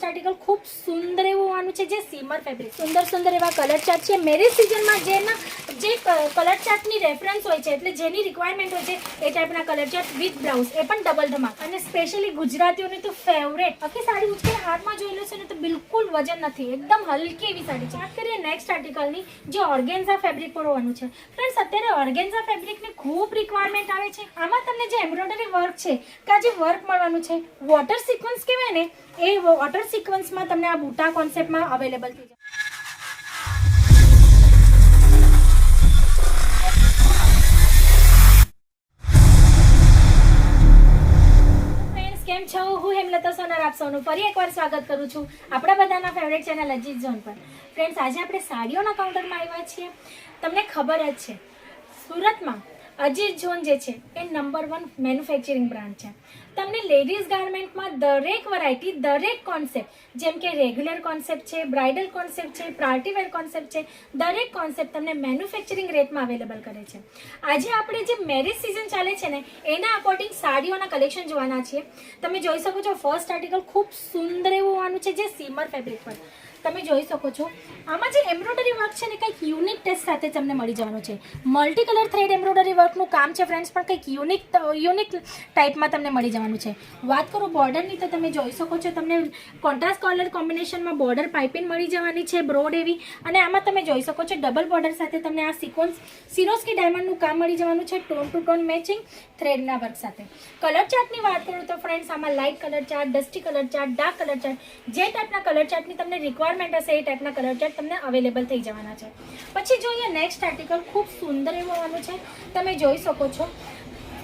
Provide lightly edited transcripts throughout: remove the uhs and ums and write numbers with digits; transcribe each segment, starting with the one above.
Article ખૂબ સુંદર એવું હોવાનું છે, જે સીમર ફેબ્રિક સુંદર સુંદર એવા કલર ચાર્ટ છે. મેરેજ સિઝનમાં જે કલર ચાર્ટની રેફરન્સ હોય છે, એટલે જેની રિક્વાયરમેન્ટ હોય છે એ ટાઈપના કલર ચાર્ટ વિથ બ્લાઉઝ, એ પણ ડબલ ધમાક. અને સ્પેશિયલી ગુજરાતીઓની તો ફેવરેટ. આખી સાડી ઉચકે હાથમાં જોઈ લો છે ને તો બિલકુલ વજન નથી, એકદમ હલકી એવી સાડી છે. વાત કરીએ નેક્સ્ટ આર્ટિકલની, જે ઓર્ગેન્ઝા ફેબ્રિક પર હોવાનું છે. ફ્રેન્ડ્સ, અત્યારે ઓર્ગેન્ઝા ફેબ્રિકની ખૂબ રિક્વાયરમેન્ટ આવે છે. આમાં તમને જે એમ્બ્રોઇડરી વર્ક છે કે આ જે વર્ક મળવાનું છે, વોટર સિક્વન્સ કહેવાય ને, એ વોટર સિક્વન્સમાં તમને આ બુટા કોન્સેપ્ટમાં અવેલેબલ થઈ જાય. કેમ છો? હું હેમલતા સોનાર આપ સૌનું ફરી એકવાર સ્વાગત કરું છું આપણા બધાના ફેવરેટ ચેનલ અજીત ઝોન પર. ફ્રેન્ડ્સ, આજે આપણે સાડીઓના કાઉન્ટરમાં આવ્યા છીએ. તમને ખબર જ છે, સુરતમાં અજીત ઝોન જે છે એ નંબર 1 મેન્યુફેક્ચરિંગ બ્રાન્ડ છે. તમને લેડીઝ ગાર્મેન્ટમાં દરેક વેરાયટી, દરેક કોન્સેપ્ટ, જેમ કે રેગ્યુલર કોન્સેપ્ટ છે, બ્રાઇડલ કોન્સેપ્ટ છે, પાર્ટીવેર કોન્સેપ્ટ છે, દરેક કોન્સેપ્ટ તમને મેન્યુફેક્ચરિંગ રેટમાં અવેલેબલ કરે છે. આજે આપણે જે મેરેજ સિઝન ચાલે છે ને, એના અકોર્ડિંગ સાડીઓના કલેક્શન જોવાના છીએ. તમે જોઈ શકો છો, ફર્સ્ટ આર્ટિકલ ખૂબ સુંદર એવું હોવાનું છે, જે સીમર ફેબ્રિક પર તમે જોઈ શકો છો. આમાં જે એમ્બ્રોઇડરી વર્ક છે ને, કંઈક યુનિક ટેસ્ટ સાથે તમને મળી જવાનું છે. મલ્ટી કલર થ્રેડ એમ્બ્રોઇડરી વર્કનું કામ છે ફ્રેન્ડ્સ, પણ કંઈક યુનિક ટાઈપમાં તમને મળી જવાનું છે. વાત કરું બોર્ડરની તો તમે જોઈ શકો છો, તમને કોન્ટ્રાસ્ટ કલર કોમ્બિનેશનમાં બોર્ડર પાઇપિંગ મળી જવાની છે, બ્રોડ એવી. અને આમાં તમે જોઈ શકો છો, ડબલ બોર્ડર સાથે તમને આ સિક્વન્સ સિરોસ્કી ડાયમંડનું કામ મળી જવાનું છે, ટોન ટુ ટોન મેચિંગ થ્રેડના વર્ક સાથે. કલર ચાર્ટની વાત કરું તો ફ્રેન્ડ્સ, આમાં light colour chart, dusty colour chart, dark colour chart, જે ટાઈપના કલર ચાર્ટની તમને રિક્વાયરમેન્ટ હશે એ ટાઈપના કલર ચાર્ટ તમને અવેલેબલ થઈ જવાના છે. પછી જોઈએ નેક્સ્ટ આર્ટિકલ, ખૂબ સુંદર એવું હોવાનું છે. તમે જોઈ શકો છો,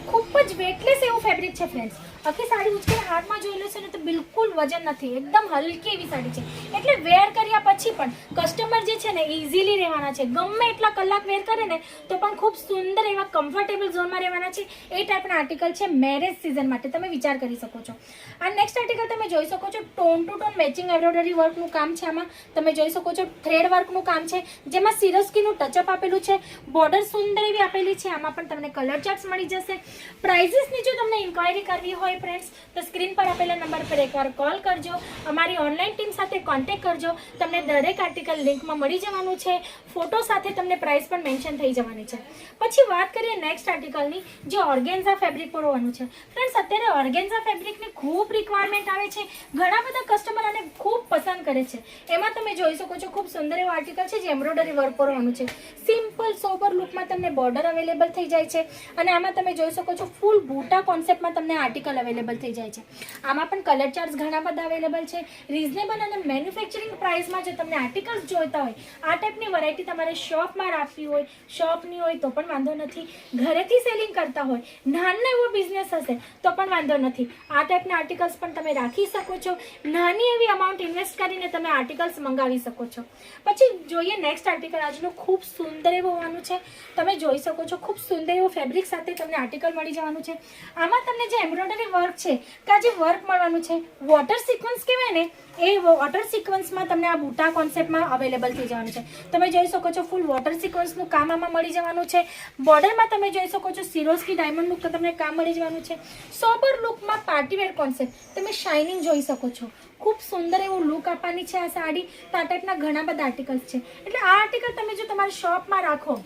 ખૂબ જ વેટલેસ એવું ફેબ્રિક છે ફ્રેન્ડ્સ. આખી સાડી ઉચકે હાથમાં જોઈ લો છે ને તો બિલકુલ વજન નથી, એકદમ હલકી એવી સાડી છે. એટલે વેર કર્યા પછી પણ કસ્ટમર જે છે ને ઇઝીલી રહેવાના છે. ગમે એટલા કલાક વેર કરે ને તો પણ ખૂબ સુંદર એવા કમ્ફર્ટેબલ ઝોનમાં રહેવાના છે. એ ટાઈપના આર્ટિકલ છે મેરેજ સિઝન માટે, તમે વિચાર કરી શકો છો. આ નેક્સ્ટ આર્ટિકલ તમે જોઈ શકો છો, tone to tone matching embroidery વર્કનું કામ છે. આમાં તમે જોઈ શકો છો, થ્રેડ વર્કનું કામ છે, જેમાં સિરોસ્કીનું ટચઅપ આપેલું છે, બોર્ડર સુંદર એવી આપેલી છે. આમાં પણ તમને કલર ચાર્ટ્સ મળી જશે. પ્રાઇઝીસની જો તમને ઇન્ક્વાયરી કરવી હોય ફ્રેન્ડ્સ, તો સ્ક્રીન પર આપેલા નંબર પર એકવાર કોલ કરજો, અમારી ઓનલાઈન ટીમ સાથે કોન્ટેક્ટ કરજો. તમને દરેક આર્ટિકલ લિંકમાં મળી જવાનું છે, ફોટો સાથે તમને પ્રાઇસ પણ મેન્શન થઈ જવાની છે. પછી વાત કરીએ નેક્સ્ટ આર્ટિકલની, જે ઓર્ગેન્ઝા ફેબ્રિક પર હોવાનું છે. ફ્રેન્ડ્સ, અત્યારે ઓર્ગેન્ઝા ફેબ્રિકની ખૂબ રિક્વાયરમેન્ટ આવે છે. ઘણા બધા કસ્ટમર આને ખૂબ પસંદ કરે છે. એમાં તમે જોઈ શકો છો, ખૂબ સુંદર એવો આર્ટિકલ છે, જે એમ્બ્રોઇડરી વર્ક પર હોવાનું છે. સિમ્પલ સોબર લુકમાં તમને બોર્ડર અવેલેબલ થઈ જાય છે. અને આમાં તમે જોઈ શકો છો, ફૂલ બૂટા કોન્સેપ્ટમાં તમને આર્ટિકલ અવેલેબલ થઈ જાય છે. આમાં પણ કલર ચાર્ટ્સ ઘણા બધા અવેલેબલ છે. રીઝનેબલ અને મેન્યુફેક્ચરિંગ પ્રાઇસમાં જો તમને આર્ટિકલ્સ જોઈતા હોય, આ ટાઈપની વેરાયટી તમારે શોપમાં રાખવી હોય, શોપની હોય તો પણ વાંધો નથી. ઘરેથી સેલિંગ કરતા હોય, નાનો એવો બિઝનેસ હશે તો પણ વાંધો નથી. આ ટાઈપના આર્ટિકલ્સ પણ તમે રાખી શકો છો. નાની એવી અમાઉન્ટ ઇન્વેસ્ટ કરીને તમે આર્ટિકલ્સ મંગાવી શકો છો. પછી જોઈએ નેક્સ્ટ આર્ટિકલ, આજનું ખૂબ સુંદર એવું હોવાનું છે. તમે જોઈ શકો છો, ખૂબ સુંદર એવું ફેબ્રિક સાથે તમને આર્ટિકલ મળી જવાનું છે. આમાં તમને જે એમ્બ્રોઇડરી વર્ક છે કે આ જે વર્ક મળવાનું છે, વોટર સિક્વન્સ કહેવાય ને, એ વોટર સિક્વન્સમાં તમને આ બુટા કોન્સેપ્ટમાં અવેલેબલ થઈ જવાનું છે. તમે જોઈ શકો છો, ફૂલ વોટર સિક્વન્સનું કામ આમાં મળી જવાનું છે. બોર્ડરમાં તમે જોઈ શકો છો, સિરોસ્કી ડાયમંડનું તમને કામ મળી જવાનું છે. સોબર લુકમાં પાર્ટીવેર કોન્સેપ્ટ, તમે શાઇનિંગ જોઈ શકો છો. ખૂબ સુંદર એવું લુક આપવાની છે આ સાડી. તો આ ટાઈપના ઘણા બધા આર્ટિકલ્સ છે. એટલે આ આર્ટિકલ તમે જો તમારી શોપમાં રાખો,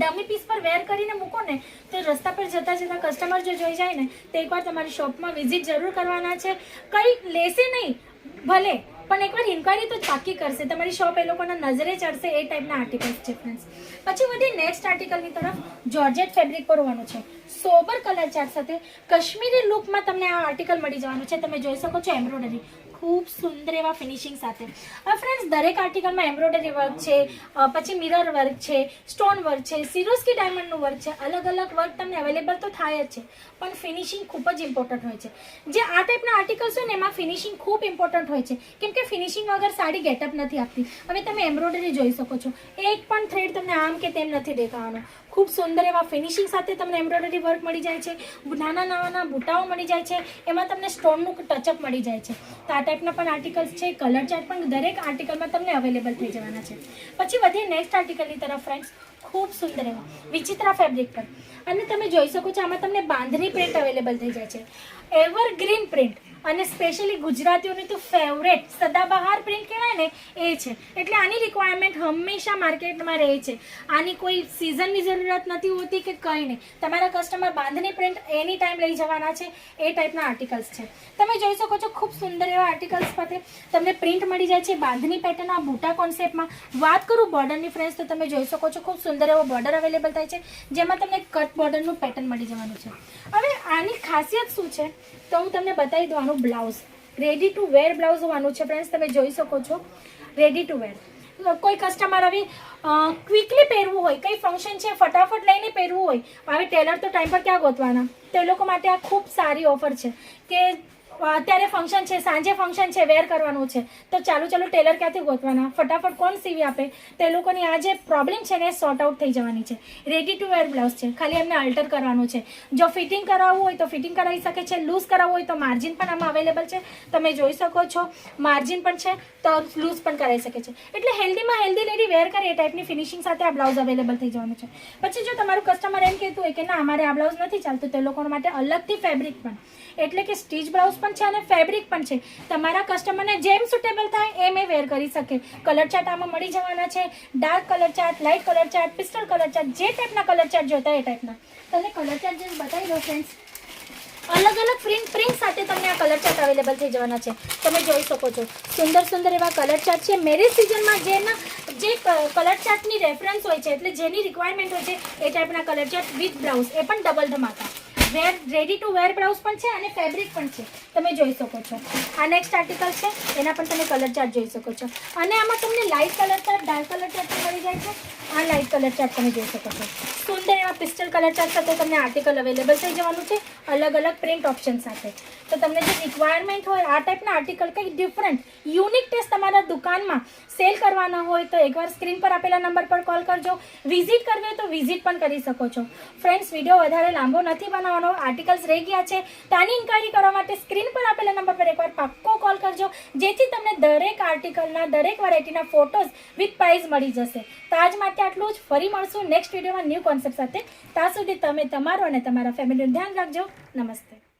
ડમી પીસ પર વેર કરીને મૂકો ને, તો રસ્તા પર જતા જતા કસ્ટમર જો જોઈ જાય ને તો એકવાર તમારી શોપમાં વિઝિટ જરૂર કરવાના છે. કંઈ લેશે નહીં ભલે, પણ એકવાર ઇન્ક્વાયરી તો પાકી કરશે. તમારી શોપ એ લોકોના નજરે ચડશે. એ ટાઈપના આર્ટિકલ્સ છે ફ્રેન્ડ્સ. પછી વધી નેક્સ્ટ આર્ટિકલની તરફ, જોર્જેટ ફેબ્રિક પર હોવાનું છે. સોબર કલર ચાર્ટ સાથે કાશ્મીરી લુકમાં તમને આ આર્ટિકલ મળી જવાનું છે. તમે જોઈ શકો છો, એમ્બ્રોઇડરી ખૂબ સુંદર એવા ફિનિશિંગ સાથે. ફ્રેન્ડ્સ, દરેક આર્ટિકલમાં એમ્બ્રોઇડરી વર્ક છે, પછી મિરર વર્ક છે, સ્ટોન વર્ક છે, સિરોસ્કી ડાયમંડનું વર્ક છે. અલગ અલગ વર્ક તમને અવેલેબલ તો થાય જ છે, પણ ફિનિશિંગ ખૂબ જ ઇમ્પોર્ટન્ટ હોય છે. જે આ ટાઈપના આર્ટિકલ્સ હોય ને, એમાં ફિનિશિંગ ખૂબ ઇમ્પોર્ટન્ટ હોય છે, કેમ કે ફિનિશિંગ વગર સાડી ગેટઅપ નથી આપતી. હવે તમે એમ્બ્રોઇડરી જોઈ શકો છો, એક પણ થ્રેડ તમને આમ કે તેમ નથી દેખાવાનો. ખૂબ સુંદર એવા ફિનિશિંગ સાથે તમને એમ્બ્રોઇડરી વર્ક મળી જાય છે. નાના નાના બુટાઓ મળી જાય છે. એમાં તમને સ્ટોનનું ટચઅપ મળી જાય છે. તો આ ટાઈપના પણ આર્ટિકલ્સ છે. કલર ચાર્ટ પણ દરેક આર્ટિકલમાં તમને અવેલેબલ થઈ જવાના છે. પછી વધીએ નેક્સ્ટ આર્ટિકલની તરફ ફ્રેન્ડ્સ. ખૂબ સુંદર એવા વિચિત્રા ફેબ્રિક પર, અને તમે જોઈ શકો છો, આમાં તમને બાંધણી પ્રિન્ટ અવેલેબલ થઈ જાય છે. એવરગ્રીન પ્રિન્ટ, અને સ્પેશિયલી ગુજરાતીઓની તો ફેવરેટ સદાબહાર પ્રિન્ટ કહેવાય ને એ છે. એટલે આની રિક્વાયરમેન્ટ હંમેશા માર્કેટમાં રહે છે. આની કોઈ સિઝનની જરૂરત નથી હોતી કે કંઈ નહીં. તમારા કસ્ટમર બાંધણી પ્રિન્ટ એની ટાઈમ લઈ જવાના છે એ ટાઈપના આર્ટિકલ્સ છે. તમે જોઈ શકો છો ખૂબ સુંદર એવા આર્ટિકલ્સ સાથે તમને પ્રિન્ટ મળી જાય છે બાંધણી પેટર્નના બૂટા કોન્સેપ્ટમાં. વાત કરું બોર્ડરની ફ્રેન્ડ્સ તો તમે જોઈ શકો છો ખૂબ સુંદર એવો બોર્ડર અવેલેબલ થાય છે જેમાં તમને કટ બોર્ડરનું પેટર્ન મળી જવાનું છે. હવે આની ખાસિયત શું છે તો હું તમને બતાવી દઉં. આનું blouse ready to wear blouse હોવાનું છે ફ્રેન્ડ્સ. તમે જોઈ શકો છો રેડી ટુ વેર. કોઈ કસ્ટમર હવે ક્વિકલી પહેરવું હોય, કંઈ ફંક્શન છે ફટાફટ લઈને પહેરવું હોય, હવે ટેલર તો ટાઈમ પર ક્યાં ગોતવાના, તે લોકો માટે આ ખૂબ સારી ઓફર છે કે અત્યારે ફંક્શન છે, સાંજે ફંક્શન છે, વેર કરવાનું છે તો ચાલુ ટેલર ક્યાંથી ગોતવાના, ફટાફટ કોણ સીવી આપે. તે લોકોની આ જે પ્રોબ્લેમ છે ને એ સોર્ટ આઉટ થઈ જવાની છે. રેડી ટુ વેર બ્લાઉઝ છે, ખાલી એમને અલ્ટર કરવાનું છે. જો ફિટિંગ કરાવવું હોય તો ફિટિંગ કરાવી શકે છે, લૂઝ કરાવવું હોય તો માર્જિન પણ આમાં અવેલેબલ છે. તમે જોઈ શકો છો માર્જિન પણ છે તો લૂઝ પણ કરાવી શકે છે. એટલે હેલ્ધીમાં હેલ્ધી લેડી વેર કરે એ ટાઈપની ફિનિશિંગ સાથે આ બ્લાઉઝ અવેલેબલ થઈ જવાનું છે. પછી જો તમારું કસ્ટમર એમ કહેતું હોય કે ના અમારે આ બ્લાઉઝ નથી ચાલતું, તે લોકો માટે અલગથી ફેબ્રિક પણ એટલે કે સ્ટીચ બ્લાઉઝ પણ છે અને ફેબ્રિક પણ છે. તમારા કસ્ટમરને જેમ સુટેબલ થાય એમ એ વેર કરી શકે. કલર ચાર્ટ આમાં મળી જવાના છે. Dark colour chart, light colour chart, pistol colour chart, જે ટાઈપના કલર ચાર્ટ જોતા એ ટાઈપના. તમને કલર ચાર્ટ જે બતાવી દો ફ્રેન્ડ્સ. અલગ અલગ પ્રિન્ટ સાથે તમને આ કલર ચાર્ટ અવેલેબલ થઈ જવાના છે. તમે જોઈ શકો છો સુંદર સુંદર એવા કલર ચાર્ટ છે. મેરેજ સિઝનમાં જે કલર ચાર્ટની રેફરન્સ હોય છે એટલે જેની રિક્વાયરમેન્ટ હોય છે એ ટાઈપના કલર ચાર્ટ વિથ બ્લાઉઝ, એ પણ ડબલ ધમાકા. રેડી ટુ વેર બ્લાઉઝ પણ છે અને ફેબ્રિક પણ છે. તમે જોઈ શકો છો આ નેક્સ્ટ આર્ટિકલ છે, એના પણ તમે કલર ચાર્ટ જોઈ શકો છો. અને આમાં તમને light colour chart, dark colour chart પણ મળી જાય છે. આ લાઇટ કલર ચાર્ટ તમે જોઈ શકો છો. સુંદર એવા પિસ્ટલ કલર ચાર્ટ સાથે તમને આર્ટિકલ અવેલેબલ થઈ જવાનું છે અલગ અલગ પ્રિન્ટ ઓપ્શન સાથે. તો તમને જે રિક્વાયરમેન્ટ હોય આ ટાઈપના આર્ટિકલ કંઈક ડિફરન્ટ યુનિક ટેસ્ટ તમારા દુકાનમાં સેલ કરવાના હોય તો એકવાર સ્ક્રીન પર આપેલા નંબર પર કોલ કરજો. વિઝિટ કરવી હોય તો વિઝિટ પણ કરી શકો છો. ફ્રેન્ડ્સ, વિડીયો વધારે લાંબો નથી બનાવવાનો. આર્ટિકલ્સ રહી ગયા છે તાની ઇન્ક્વાયરી કરવા માટે સ્ક્રીન પર આપેલા નંબર પર એકવાર પાક્કો કોલ કરજો જેથી તમને દરેક આર્ટિકલના દરેક વેરાયટીના ફોટોઝ વિથ પ્રાઇઝ મળી જશે. તો આજ માટે આટલું જ. ફરી મળશું નેક્સ્ટ વિડીયોમાં ન્યૂ કોન્સેપ્ટ સાથે. ત્યાં સુધી તમે તમારો અને તમારા ફેમિલીનું ધ્યાન રાખજો. નમસ્તે.